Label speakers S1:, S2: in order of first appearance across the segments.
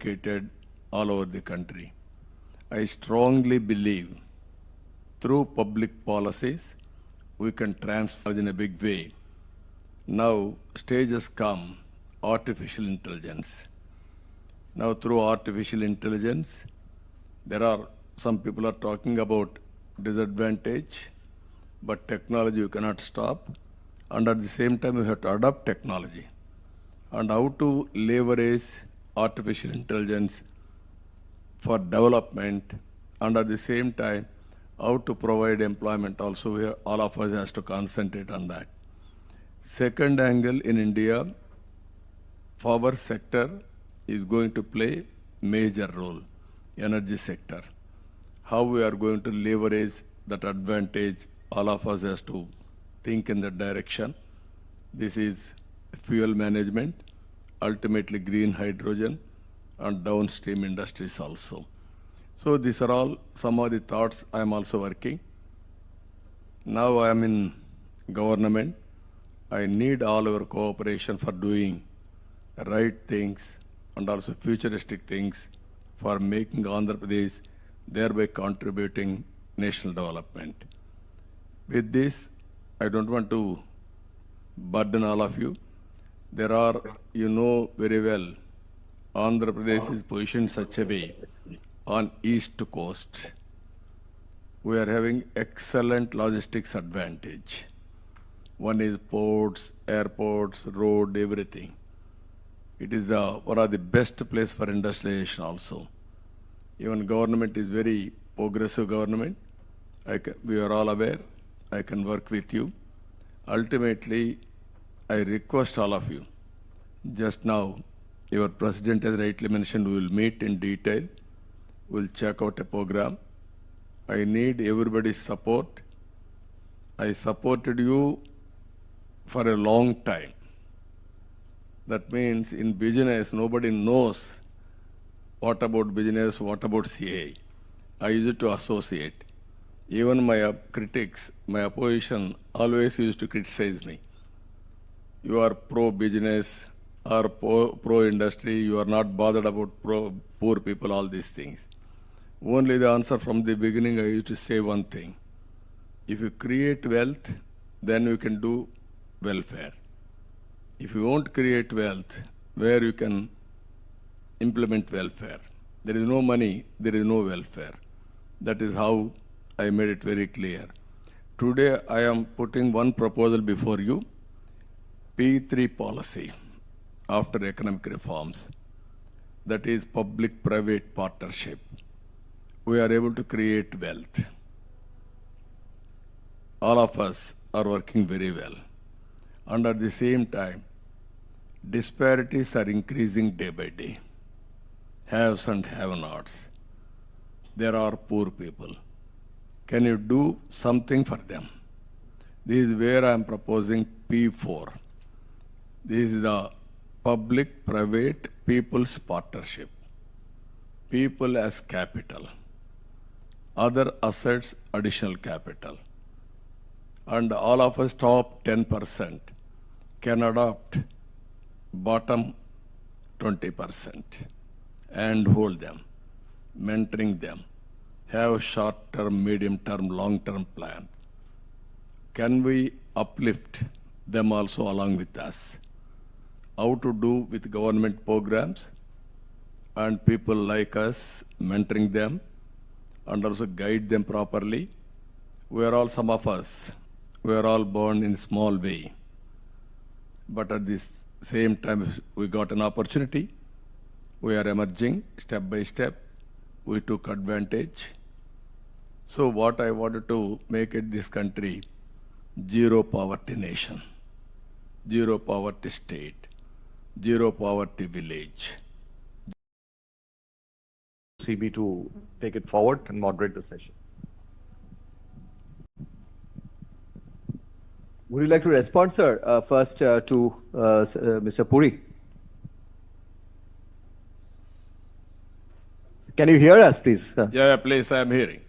S1: located all over the country. I strongly believe through public policies we can transfer in a big way. Now stage has come artificial intelligence. Now through artificial intelligence, there are some people are talking about disadvantage, but technology you cannot stop. And at the same time, you have to adopt technology. And how to leverage artificial intelligence for development, and at the same time, how to provide employment also, where all of us has to concentrate on that. Second angle in India, power sector is going to play major role, energy sector. How we are going to leverage that advantage, all of us has to think in that direction. This is fuel management, ultimately green hydrogen, and downstream industries also. So these are all some of the thoughts I am also working. Now I am in government. I need all our cooperation for doing right things and also futuristic things for making Andhra Pradesh, thereby contributing national development. With this, I don't want to burden all of you. There are, you know very well, Andhra Pradesh is positioned such a way on east coast. We are having excellent logistics advantage. One is ports, airports, road, everything. It is one of the best place for industrialization also. Even government is very progressive government. We are all aware. I can work with you. Ultimately, I request all of you. Just now, your president has rightly mentioned we will meet in detail. We'll check out a program. I need everybody's support. I supported you for a long time. That means in business, nobody knows what about business, what about CA. I used to associate. Even my critics, my opposition always used to criticize me. You are pro-business or pro-industry, you are not bothered about poor people, all these things. Only the answer from the beginning, I used to say one thing. If you create wealth, then you can do welfare. If you won't create wealth, where you can implement welfare? There is no money, there is no welfare. That is how I made it very clear. Today, I am putting one proposal before you, P3 policy after economic reforms. That is public-private partnership. We are able to create wealth. All of us are working very well. And at the same time, disparities are increasing day by day. Haves and have-nots. There are poor people. Can you do something for them? This is where I am proposing P4. This is the public-private people's partnership. People as capital. Other assets, additional capital. And all of us top 10% can adopt bottom 20% and hold them, mentoring them, have short-term, medium-term, long-term plan. Can we uplift them also along with us? How to do with government programs and people like us, mentoring them and also guide them properly. We are all, some of us, we are all born in a small way. But at this same time, we got an opportunity. We are emerging step by step. We took advantage. So what I wanted to make it this country, zero poverty nation, zero poverty state, zero poverty village.
S2: CB to take it forward and moderate the session.
S3: Would you like to respond, sir, first to Mr. Puri? Can you hear us, please?
S1: Yeah, please, I am hearing.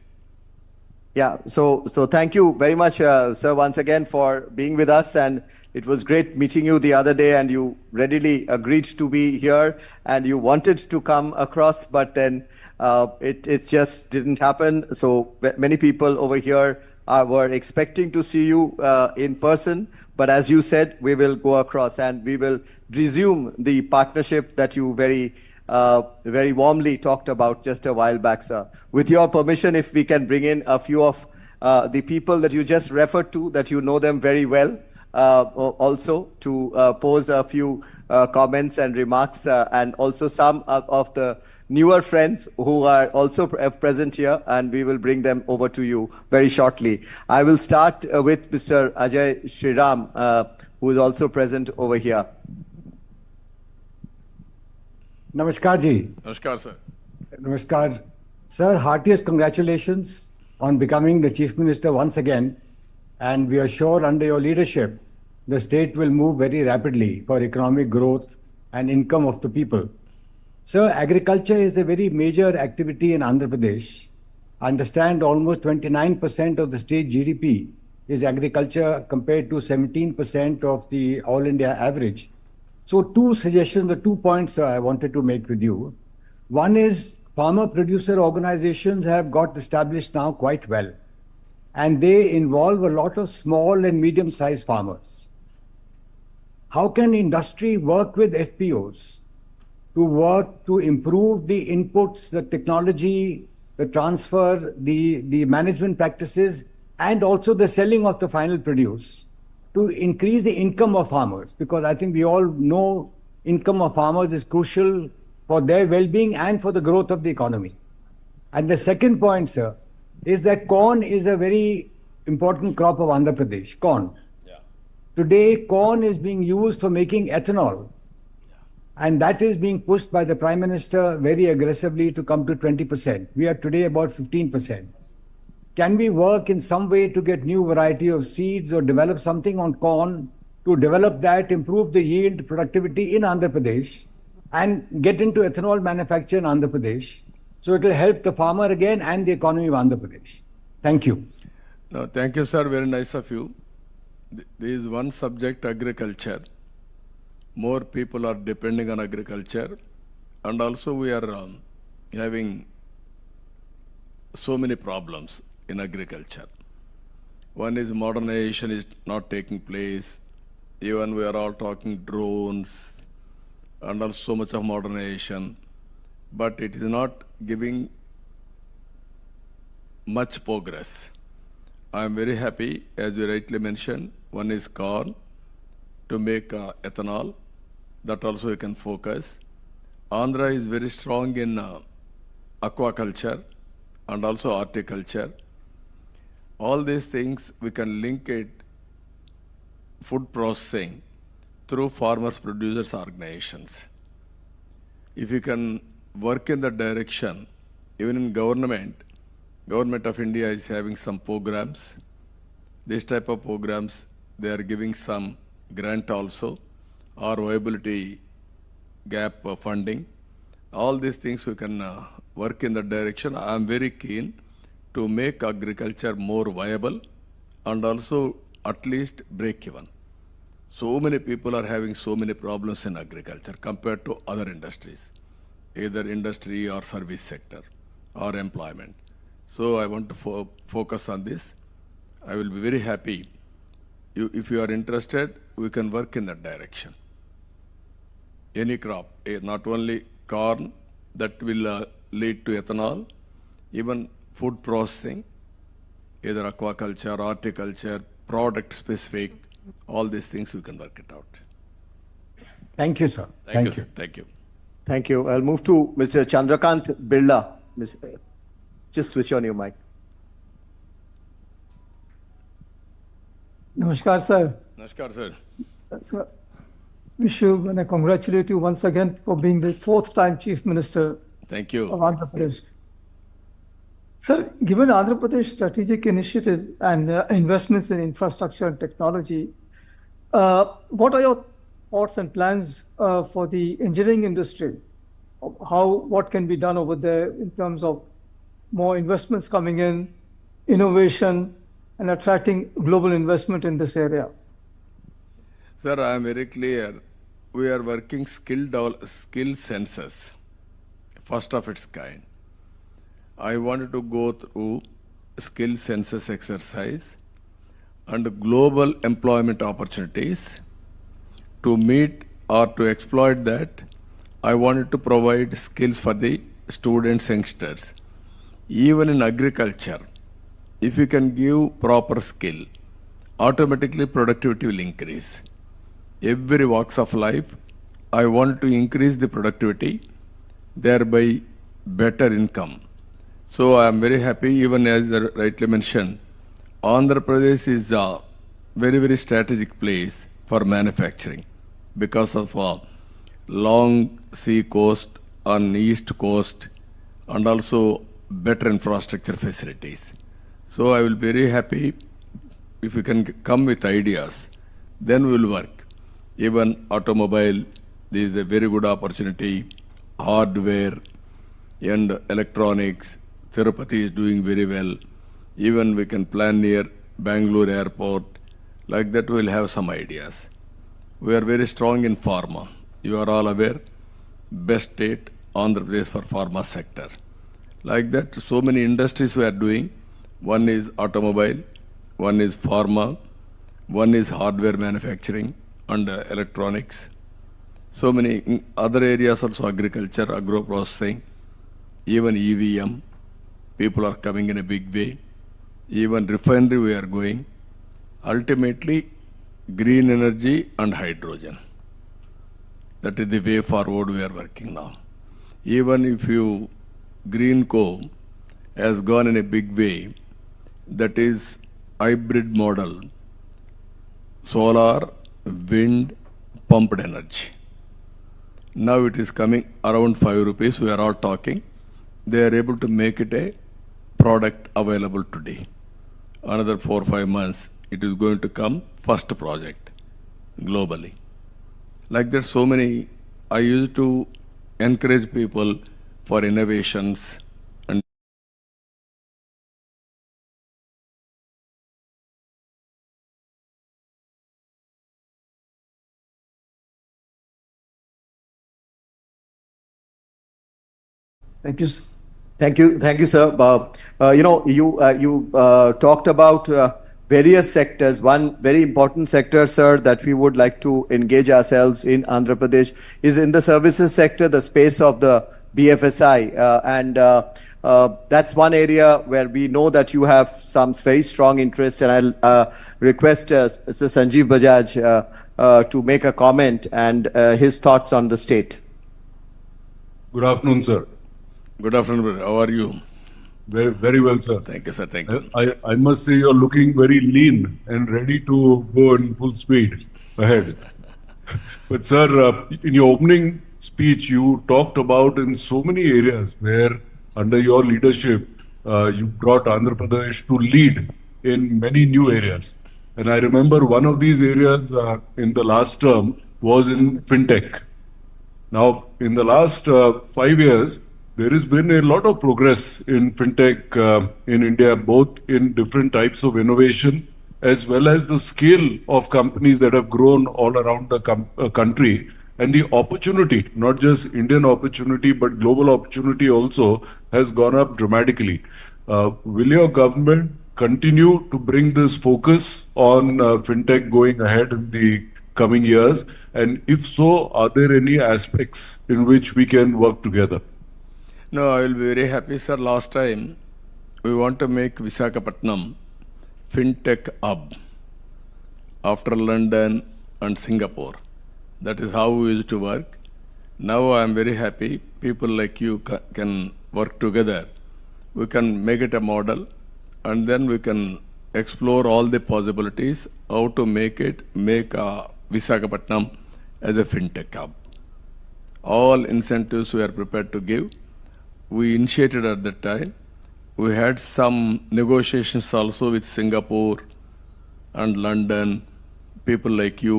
S3: Yeah, so thank you very much, sir, once again for being with us and it was great meeting you the other day, and you readily agreed to be here, and you wanted to come across, but then it just didn't happen. So many people over here were expecting to see you in person. But as you said, we will go across and we will resume the partnership that you very warmly talked about just a while back, sir. With your permission, if we can bring in a few of the people that you just referred to, that you know them very well, also to pose a few comments and remarks, and also some of the newer friends who are also present here, and we will bring them over to you very shortly. I will start with Mr. Ajay Shriram, who is also present over here.
S4: Namaskar ji.
S1: Namaskar, sir.
S4: Namaskar. Sir, heartiest congratulations on becoming the Chief Minister once again. And we are sure under your leadership, the state will move very rapidly for economic growth and income of the people. Sir, agriculture is a very major activity in Andhra Pradesh. I understand almost 29% of the state GDP is agriculture compared to 17% of the all India average. So two suggestions, the 2 points I wanted to make with you. One is farmer producer organizations have got established now quite well, and they involve a lot of small and medium sized farmers. How can industry work with FPOs to work to improve the inputs, the technology, the transfer, the management practices, and also the selling of the final produce to increase the income of farmers? Because I think we all know income of farmers is crucial for their well-being and for the growth of the economy. And the second point, sir, is that corn is a very important crop of Andhra Pradesh, corn. Yeah. Today, corn is being used for making ethanol. And that is being pushed by the Prime Minister very aggressively to come to 20%. We are today about 15%. Can we work in some way to get new variety of seeds or develop something on corn to develop that, improve the yield, productivity in Andhra Pradesh, and get into ethanol manufacture in Andhra Pradesh? So it will help the farmer again and the economy of Andhra Pradesh. Thank you.
S1: No, thank you, sir. Very nice of you. There is one subject, agriculture. More people are depending on agriculture, and also we are having so many problems in agriculture. One is modernization is not taking place. Even we are all talking drones and also so much of modernization, but it is not giving much progress. I am very happy, as you rightly mentioned, one is corn to make ethanol. That also you can focus. Andhra is very strong in aquaculture and also horticulture. All these things we can link it food processing through farmers producers organizations. If you can work in that direction, even in government of India is having some programs. This type of programs, they are giving some grant also, or viability gap funding. All these things we can work in that direction. I am very keen to make agriculture more viable and also at least break even. So many people are having so many problems in agriculture compared to other industries, either industry or service sector or employment. So I want to focus on this. I will be very happy. If you are interested, we can work in that direction. Any crop, not only corn, that will lead to ethanol, even food processing, either aquaculture, horticulture, product specific, all these things we can work it out.
S4: Thank you, sir.
S1: Thank you, sir. Thank you.
S3: Thank you. I'll move to Mr. Chandrakant Birla. Just switch on your mic.
S5: Namaskar, sir.
S1: Namaskar, sir.
S5: Sir, wish you and I congratulate you once again for being the fourth time Chief Minister
S1: Thank you.
S5: of Andhra Pradesh. Sir, given Andhra Pradesh strategic initiative and investments in infrastructure and technology, what are your thoughts and plans for the engineering industry? What can be done over there in terms of more investments coming in, innovation, and attracting global investment in this area?
S1: Sir, I am very clear. We are working skill census, first of its kind. I wanted to go through skill census exercise and global employment opportunities. To meet or to exploit that, I wanted to provide skills for the students, youngsters. Even in agriculture, if you can give proper skill, automatically productivity will increase. Every walks of life, I want to increase the productivity, thereby better income. So I am very happy, even as I rightly mentioned, Andhra Pradesh is a very, very strategic place for manufacturing because of a long sea coast on east coast and also better infrastructure facilities. So I will be very happy if you can come with ideas, then we will work. Even automobile, this is a very good opportunity, hardware and electronics, Tirupati is doing very well. Even we can plan near Bangalore airport, like that we'll have some ideas. We are very strong in pharma. You are all aware, best state, Andhra Pradesh for pharma sector. Like that, so many industries we are doing. One is automobile, one is pharma, one is hardware manufacturing and electronics. So many other areas also, agriculture, agro processing, even EVM. People are coming in a big way. Even refinery we are going. Ultimately, green energy and hydrogen. That is the way forward we are working now. Even if you green coal has gone in a big way, that is hybrid model, solar, wind, pumped energy. Now it is coming around 5 rupees. We are all talking. They are able to make it a product available today. Another 4 or 5 months, it is going to come first project globally. Like that, so many, I used to encourage people for innovations and
S5: Thank you.
S3: Thank you, sir. You talked about various sectors. One very important sector, sir, that we would like to engage ourselves in Andhra Pradesh is in the services sector, the space of the BFSI, and that's one area where we know that you have some very strong interest. And I'll request Mr. Sanjeev Bajaj to make a comment and his thoughts on the state.
S6: Good afternoon, sir.
S1: good afternoon, brother. How are you?
S6: Very, very well, sir.
S1: Thank you, sir. Thank you.
S6: I must say you're looking very lean and ready to go in full speed ahead. But, sir, in your opening speech, you talked about in so many areas where, under your leadership, you brought Andhra Pradesh to lead in many new areas. And I remember one of these areas in the last term was in fintech. Now, in the last 5 years, there has been a lot of progress in fintech in India, both in different types of innovation as well as the scale of companies that have grown all around the country. And the opportunity, not just Indian opportunity, but global opportunity also has gone up dramatically. Will your government continue to bring this focus on fintech going ahead in the coming years? And if so, are there any aspects in which we can work together?
S1: No, I will be very happy, sir. Last time, we want to make Visakhapatnam fintech hub after London and Singapore. That is how we used to work. Now I am very happy. People like you can work together. We can make it a model and then we can explore all the possibilities, how to make Visakhapatnam as a fintech hub. All incentives we are prepared to give. We initiated at that time. We had some negotiations also with Singapore and London. People like you,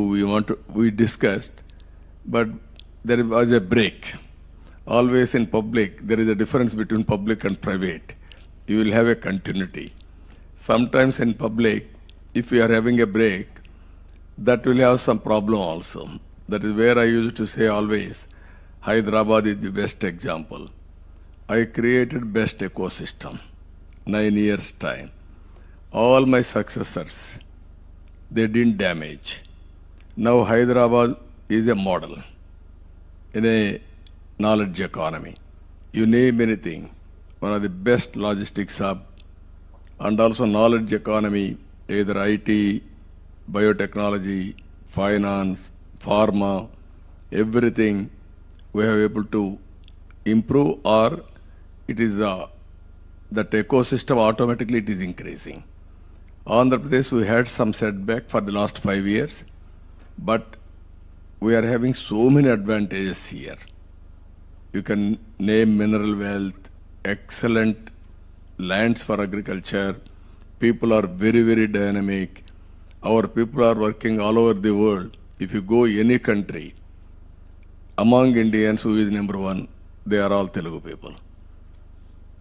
S1: we discussed, but there was a break. Always in public, there is a difference between public and private. You will have a continuity. Sometimes in public, if you are having a break, that will have some problem also. That is where I used to say always, Hyderabad is the best example. I created best ecosystem, 9 years time. All my successors, they didn't damage. Now Hyderabad is a model in a knowledge economy. You name anything, one of the best logistics hub, and also knowledge economy, either IT, biotechnology, finance, pharma, everything we have able to improve, or it is that ecosystem automatically it is increasing. Andhra Pradesh, we had some setback for the last 5 years, but we are having so many advantages here. You can name mineral wealth, excellent lands for agriculture. People are very, very dynamic. Our people are working all over the world. If you go any country, among Indians, who is number one, they are all Telugu people.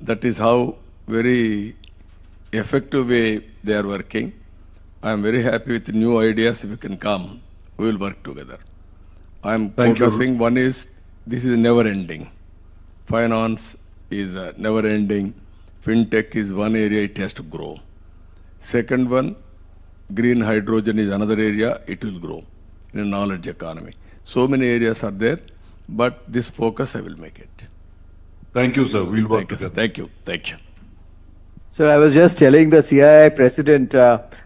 S1: That is how very effective way they are working. I am very happy with new ideas. If you can come, we will work together. I am focusing, one is, this is never ending. Finance is never ending. FinTech is one area, it has to grow. Second one, green hydrogen is another area, it will grow in a knowledge economy. So many areas are there, but this focus I will make it.
S6: Thank you, sir. We'll work
S1: Thank you,
S6: together.
S1: thank you, thank you.
S3: Sir, I was just telling the CII president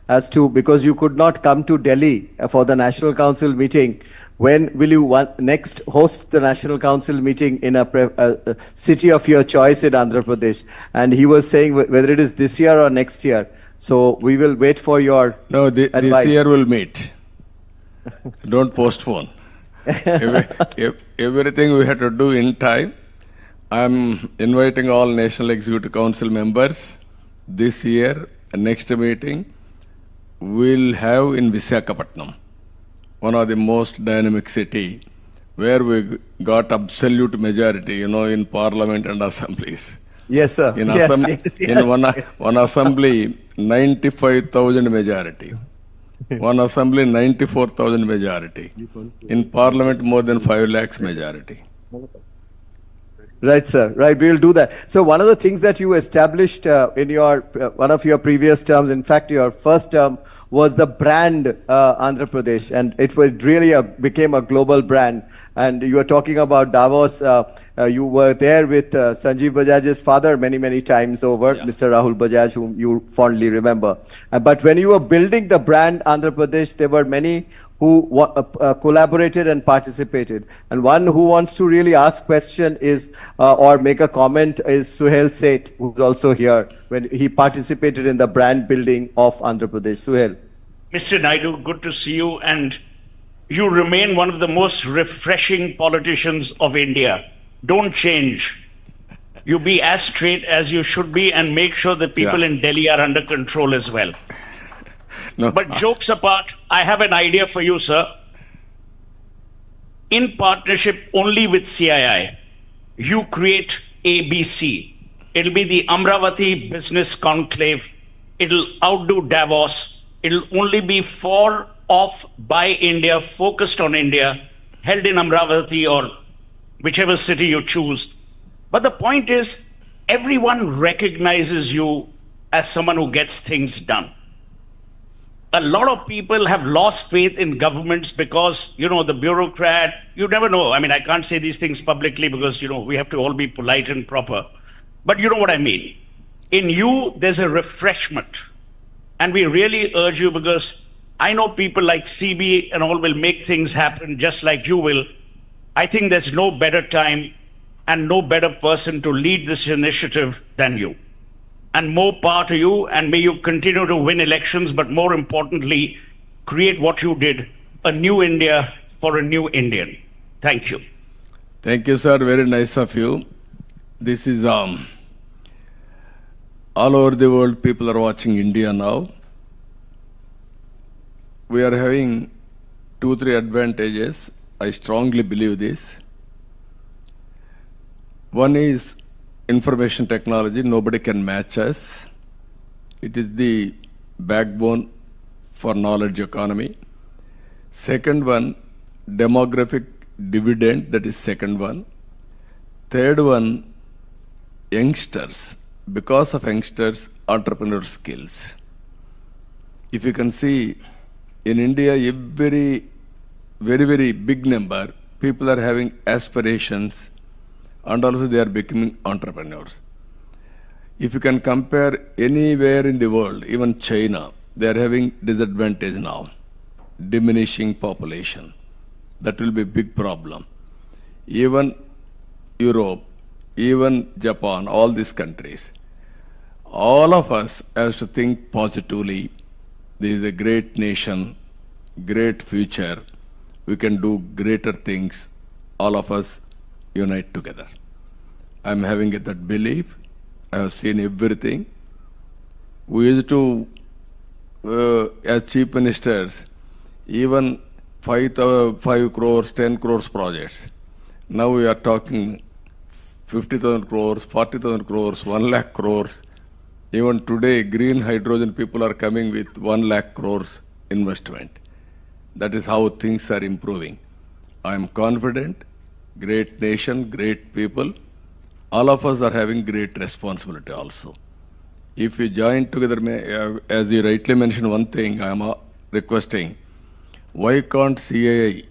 S3: as to, because you could not come to Delhi for the National Council meeting, when will you next host the National Council meeting in a city of your choice in Andhra Pradesh? And he was saying whether it is this year or next year. So we will wait for your
S1: No,
S3: advice.
S1: this year we'll meet. Don't postpone. Everything we have to do in time. I'm inviting all National Executive Council members this year. Next meeting we'll have in Visakhapatnam, one of the most dynamic city, where we got absolute majority, in parliament and assemblies.
S3: Yes, sir.
S1: In,
S3: Yes, yes, yes.
S1: in one assembly, 95,000 majority. One assembly, 94,000 majority. In parliament, more than 5 lakhs majority.
S3: Right, sir. Right, we will do that. So one of the things that you established in your one of your previous terms, in fact, your first term, was the brand Andhra Pradesh, and it really became a global brand. And you were talking about Davos. You were there with Sanjeev Bajaj's father many times over,
S1: Yeah.
S3: Mr. Rahul Bajaj, whom you fondly remember. But when you were building the brand Andhra Pradesh, there were many who collaborated and participated. And one who wants to really ask question is or make a comment is Suhail Seth, who's also here, when he participated in the brand building of Andhra Pradesh. Suhail.
S7: Mr. Naidu, good to see you, and you remain one of the most refreshing politicians of India. Don't change. You be as straight as you should be, and make sure that people
S1: Yeah.
S7: in Delhi are under control as well.
S1: No,
S7: But jokes apart, I have an idea for you, sir. In partnership only with CII, you create ABC. It'll be the Amravati Business Conclave. It'll outdo Davos. It'll only be for, of, by India, focused on India, held in Amravati or whichever city you choose. But the point is, everyone recognizes you as someone who gets things done. A lot of people have lost faith in governments because, the bureaucrat, you never know. I mean, I can't say these things publicly because, we have to all be polite and proper. But you know what I mean. In you, there's a refreshment. And we really urge you, because I know people like CB and all will make things happen just like you will. I think there's no better time and no better person to lead this initiative than you. And more power to you, and may you continue to win elections, but more importantly, create what you did, a new India for a new Indian. Thank you.
S1: thank you, sir. Very nice of you. This is all over the world. People are watching India now. We are having 2-3 advantages. I strongly believe this. One is information technology. Nobody can match us. It is the backbone for knowledge economy. Second one, demographic dividend, that is second one. Third one, youngsters. Because of youngsters, entrepreneur skills. If you can see, in India, very, very big number, people are having aspirations and also they are becoming entrepreneurs. If you can compare anywhere in the world, even China, they are having disadvantage now, diminishing population. That will be a big problem. Even Europe, even Japan, all these countries, all of us have to think positively. This is a great nation, great future. We can do greater things. All of us unite together. I'm having that belief. I have seen everything. We used to, as chief ministers, even 5 crores, 10 crores projects. Now we are talking 50,000 crores, 40,000 crores, 1 lakh crores. Even today, green hydrogen people are coming with 1 lakh crores investment. That is how things are improving. I am confident, great nation, great people. All of us are having great responsibility also. If we join together, as you rightly mentioned one thing, I am requesting, why can't CII,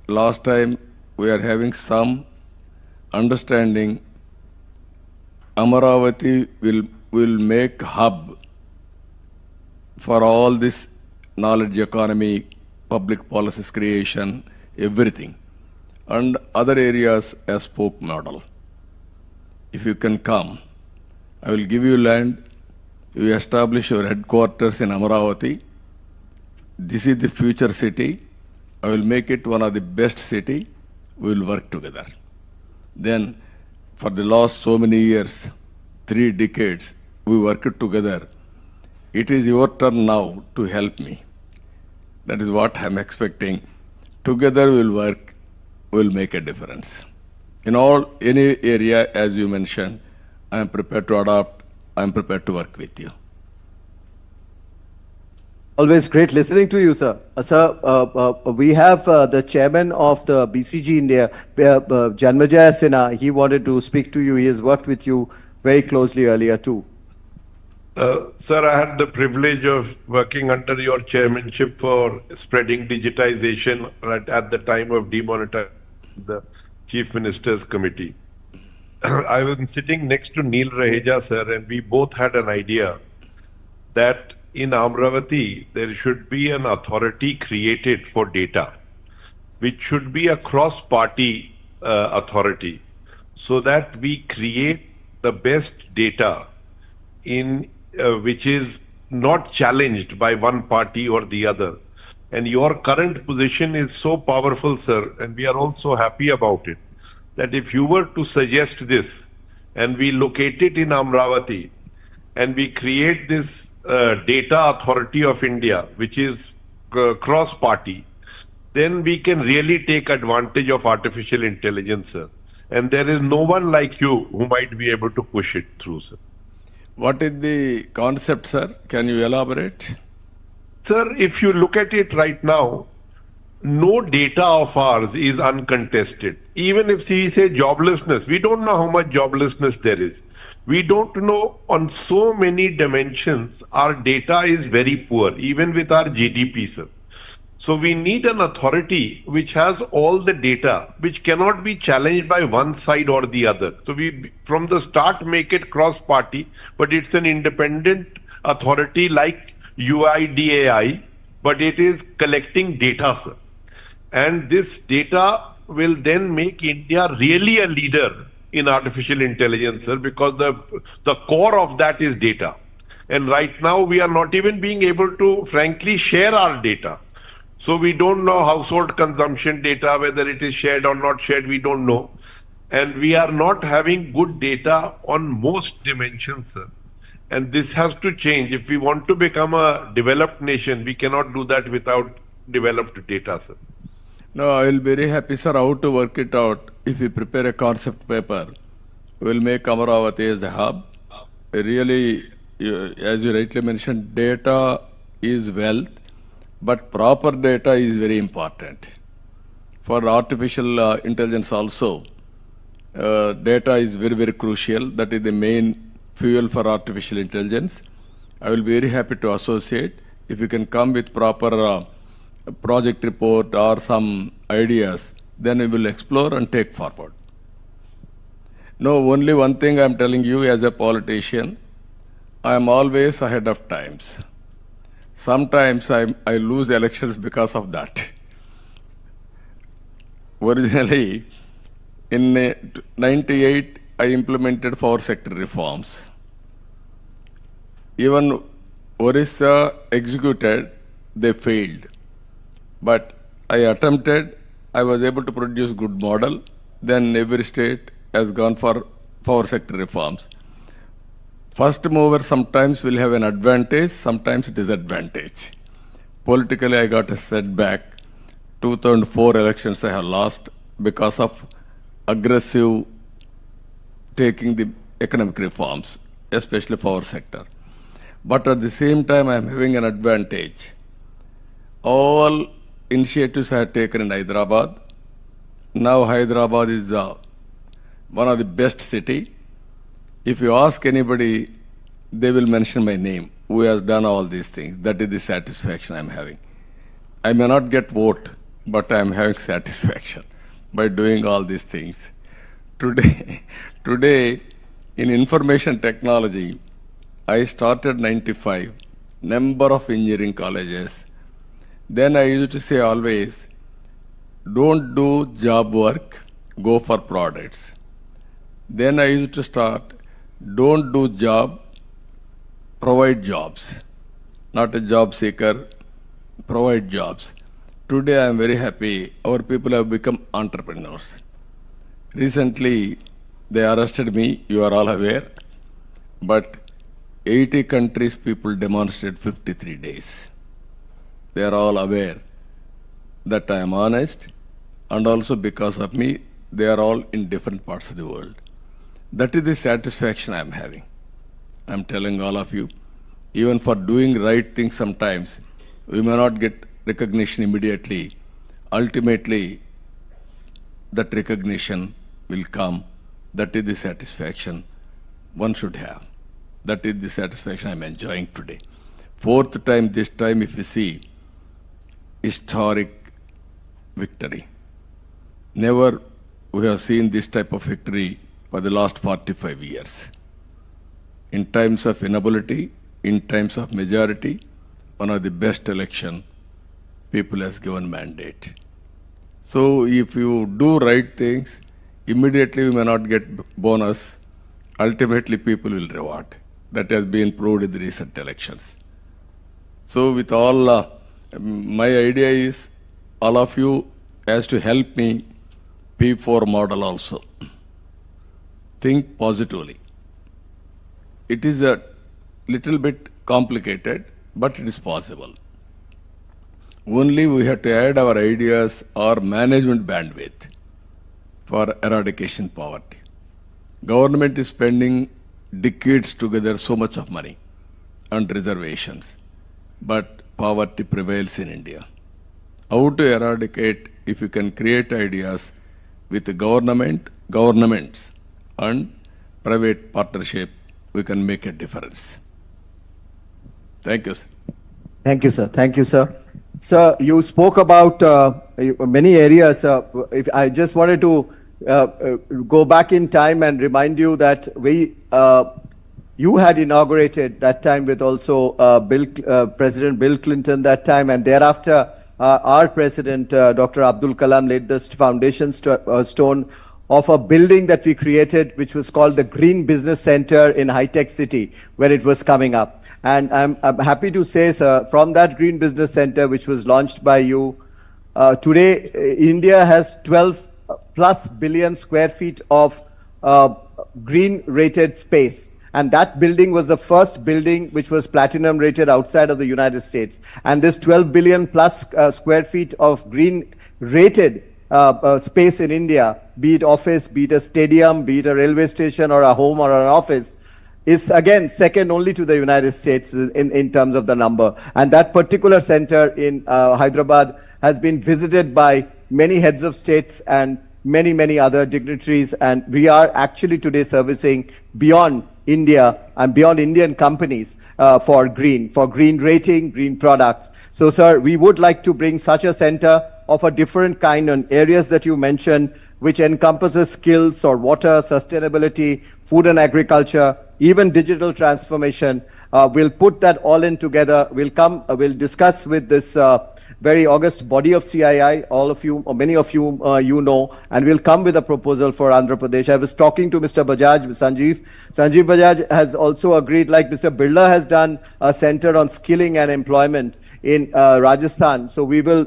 S1: last time we are having some understanding, Amaravati will make hub for all this knowledge economy, public policies creation, everything, and other areas as spoke model. If you can come, I will give you land, you establish your headquarters in Amaravati. This is the future city. I will make it one of the best city. We will work together. Then, for the last so many years, 3 decades, we worked together. It is your turn now to help me. That is what I am expecting. Together we will work, we will make a difference. In any area, as you mentioned, I am prepared to adopt, I am prepared to work with you.
S3: Always great listening to you, sir. Sir, we have the chairman of the BCG India, Janmejaya Sinha. He wanted to speak to you. He has worked with you very closely earlier too.
S8: Sir, I had the privilege of working under your chairmanship for spreading digitization at the time of demonetization, the Chief Minister's Committee. I was sitting next to Neil Raheja, sir, and we both had an idea that in Amravati, there should be an authority created for data, which should be a cross-party authority, so that we create the best data in which is not challenged by one party or the other. And your current position is so powerful, sir, and we are also happy about it, that if you were to suggest this and we locate it in Amravati and we create this Data Authority of India, which is cross-party, then we can really take advantage of artificial intelligence, sir. And there is no one like you who might be able to push it through, sir.
S1: What is the concept, sir? Can you elaborate?
S8: Sir, if you look at it right now, no data of ours is uncontested. Even if we say joblessness, we don't know how much joblessness there is. We don't know on so many dimensions, our data is very poor, even with our GDP, sir. So we need an authority which has all the data, which cannot be challenged by one side or the other. So we, from the start, make it cross-party, but it's an independent authority like UIDAI, but it is collecting data, sir. And this data will then make India really a leader in artificial intelligence, sir, because the core of that is data. And right now we are not even being able to, frankly, share our data. So we don't know household consumption data, whether it is shared or not shared, we don't know. And we are not having good data on most dimensions, sir. And this has to change. If we want to become a developed nation, we cannot do that without developed data, sir.
S1: No, I will be very happy, sir, how to work it out. If we prepare a concept paper, we will make Amaravati as a hub. Really, as you rightly mentioned, data is wealth. but proper data is very important. For artificial intelligence also, data is very, very crucial. That is the main fuel for artificial intelligence. I will be very happy to associate. If you can come with proper project report or some ideas, then we will explore and take forward. No, only one thing I am telling you as a politician, I am always ahead of times. Sometimes I lose elections because of that. Originally, in 98, I implemented 4 sector reforms. Even Orissa executed, they failed. But I attempted, I was able to produce good model. Then every state has gone for 4 sector reforms. First mover sometimes will have an advantage, sometimes disadvantage. Politically, I got a setback. 2004 elections I have lost because of aggressive taking the economic reforms, especially for our sector. But at the same time, I am having an advantage. All initiatives I have taken in Hyderabad. Now Hyderabad is one of the best city. If you ask anybody, they will mention my name, who has done all these things. That is the satisfaction I am having. I may not get vote, but I am having satisfaction by doing all these things. Today, in information technology, I started 95, number of engineering colleges. Then I used to say always, don't do job work, go for products. Then I used to start, don't do job, provide jobs. Not a job seeker, provide jobs. Today I am very happy, our people have become entrepreneurs. Recently, they arrested me, you are all aware, but 80 countries people demonstrated 53 days. They are all aware that I am honest, and also because of me, they are all in different parts of the world. That is the satisfaction I am having. I am telling all of you, even for doing right things sometimes, we may not get recognition immediately. Ultimately, that recognition will come. That is the satisfaction one should have. That is the satisfaction I am enjoying today. 4th time, this time, if you see, historic victory. Never we have seen this type of victory for the last 45 years. In times of inability, in times of majority, one of the best election, people has given mandate. So if you do right things, immediately we may not get bonus. Ultimately, people will reward. That has been proved in the recent elections. So with all, my idea is all of you has to help me P4 model also. Think positively. It is a little bit complicated, but it is possible. Only we have to add our ideas or management bandwidth for eradication poverty. Government is spending decades together so much of money and reservations, but poverty prevails in India. How to eradicate? If you can create ideas with the governments and private partnership, we can make a difference. Thank you, sir.
S3: Thank you, sir. Thank you, sir. Sir, you spoke about many areas. If I just wanted to go back in time and remind you that you had inaugurated that time with also President Bill Clinton that time, and thereafter our President Dr. Abdul Kalam laid the foundation stone of a building that we created, which was called the Green Business Center in High Tech City, where it was coming up. And I'm happy to say, sir, from that Green Business Center, which was launched by you, today India has 12 plus billion square feet of green rated space. And that building was the first building which was platinum rated outside of the United States. And this 12 billion plus square feet of green rated space in India, be it office, be it a stadium, be it a railway station or a home or an office, is again second only to the United States in terms of the number. And that particular center in Hyderabad has been visited by many heads of states and many other dignitaries. And we are actually today servicing beyond India and beyond Indian companies for green rating, green products. So, sir, we would like to bring such a center of a different kind on areas that you mentioned, which encompasses skills or water, sustainability, food and agriculture, even digital transformation. We'll put that all in together. We'll discuss with this very august body of CII, all of you, or many of you, you know, and we'll come with a proposal for Andhra Pradesh. I was talking to Mr. Bajaj, Sanjeev. Sanjeev Bajaj has also agreed, like Mr. Birla has done a center on skilling and employment in Rajasthan. So we will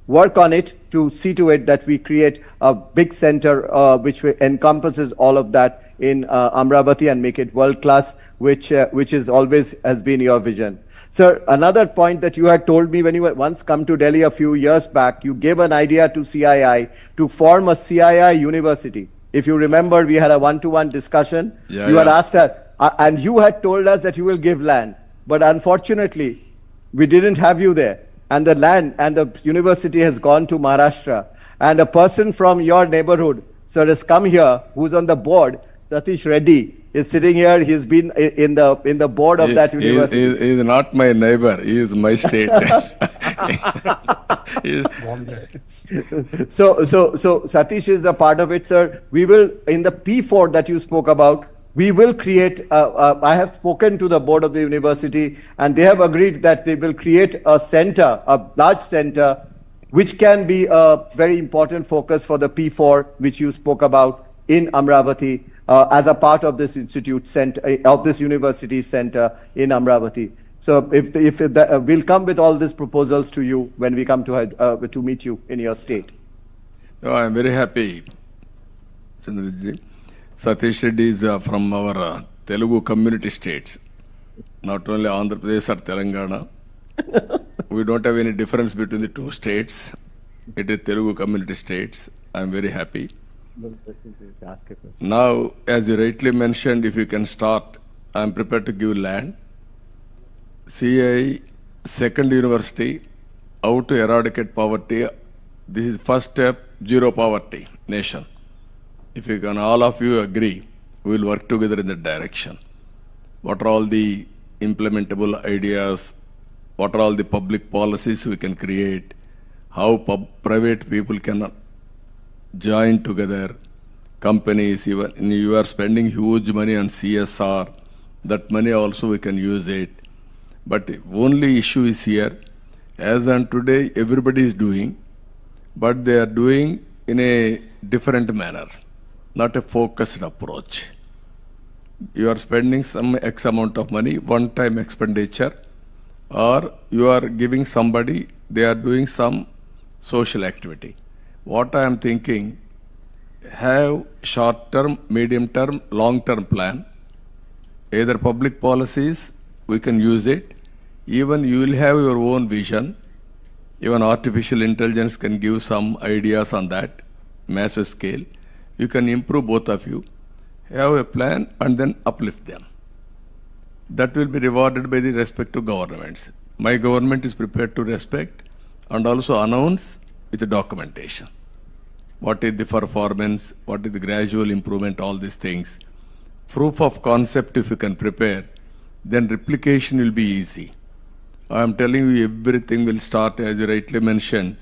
S3: work on it to see to it that we create a big center which encompasses all of that in Amravati and make it world class, which is always has been your vision. Sir, another point that you had told me when you had once come to Delhi a few years back, you gave an idea to CII to form a CII university. If you remember, we had a one-to-one discussion. You had asked her, and you had told us that you will give land. But unfortunately, we didn't have you there. And the land and the university has gone to Maharashtra. And a person from your neighborhood, sir, has come here, who's on the board, Satish Reddy, is sitting here. He's been in the board of that university.
S1: He is not my neighbor. He is my state.
S3: So Satish is a part of it, sir. We will, in the P4 that you spoke about, we will create, I have spoken to the board of the university and they have agreed that they will create a center, a large center, which can be a very important focus for the P4, which you spoke about in Amravati, as a part of this institute center, of this university center in Amravati. So we'll come with all these proposals to you when we come to meet you in your state.
S1: No, I am very happy, Chandraji. Satish Reddy is from our Telugu community states, not only Andhra Pradesh or Telangana. We don't have any difference between the two states. It is Telugu community states. I am very happy. Now, as you rightly mentioned, if you can start, I am prepared to give land. CII, second university, how to eradicate poverty. This is first step, zero poverty nation. If you can, all of you agree, we will work together in that direction. What are all the implementable ideas? What are all the public policies we can create? How private people can join together? Companies, even you are spending huge money on CSR. That money also we can use it. But the only issue is here, as on today, everybody is doing, but they are doing in a different manner, not a focused approach. You are spending some X amount of money, one-time expenditure, or you are giving somebody, they are doing some social activity. What I am thinking, have short-term, medium-term, long-term plan. Either public policies, we can use it. Even you will have your own vision. Even artificial intelligence can give some ideas on that, massive scale. You can improve both of you. Have a plan and then uplift them. That will be rewarded by the respective governments. My government is prepared to respect and also announce with the documentation. What is the performance, what is the gradual improvement, all these things. Proof of concept if you can prepare, then replication will be easy. I am telling you everything will start, as you rightly mentioned,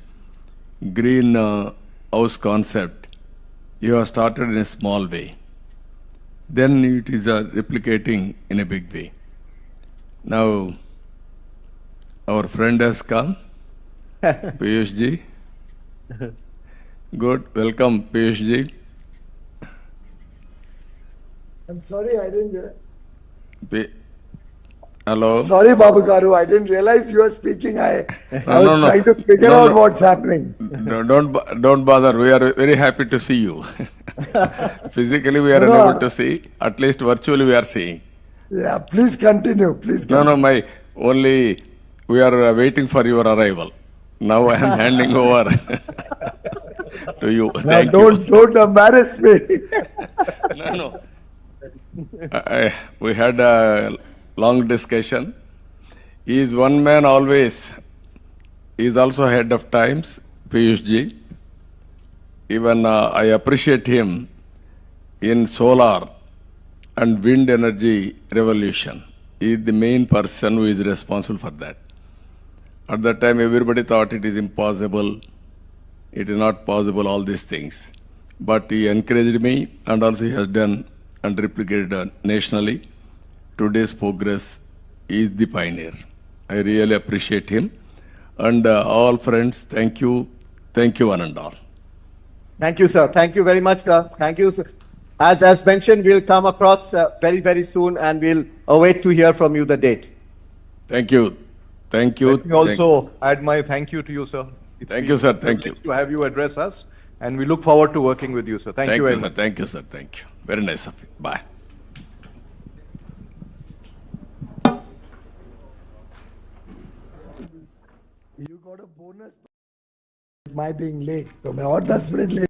S1: green house concept. You have started in a small way. Then it is replicating in a big way. Now, our friend has come, Piyush ji. Good, welcome Piyush ji.
S9: I'm sorry, I didn't.
S1: Hello.
S9: Sorry, Babu Garu, I didn't realize you were speaking. I was trying to figure out what's happening.
S1: Don't bother. We are very happy to see you. Physically, we are unable to see. At least virtually, we are seeing.
S9: Yeah, please continue. Please continue.
S1: We are waiting for your arrival. Now I am handing over to you.
S9: Now don't embarrass me.
S1: No. We had a long discussion. He is one man always. He is also head of Times, Piyush Ji. Even I appreciate him in solar and wind energy revolution. He is the main person who is responsible for that. At that time, everybody thought it is impossible. It is not possible, all these things. But he encouraged me, and also he has done and replicated nationally. Today's progress is the pioneer. I really appreciate him. And all friends, thank you. Thank you, one and all.
S3: Thank you, sir. Thank you very much, sir. Thank you, sir. As mentioned, we'll come across very, very soon, and we'll await to hear from you the date.
S1: Thank you. Thank you.
S2: Let me also add my thank you to you, sir.
S1: Thank you, sir. Thank you.
S2: To have you address us, and we look forward to working with you, sir. Thank you very
S1: sir.
S2: much.
S1: Thank you, sir. Thank you. Very nice of you. Bye.
S9: You got a bonus. My being late, so मैं और 10 minute late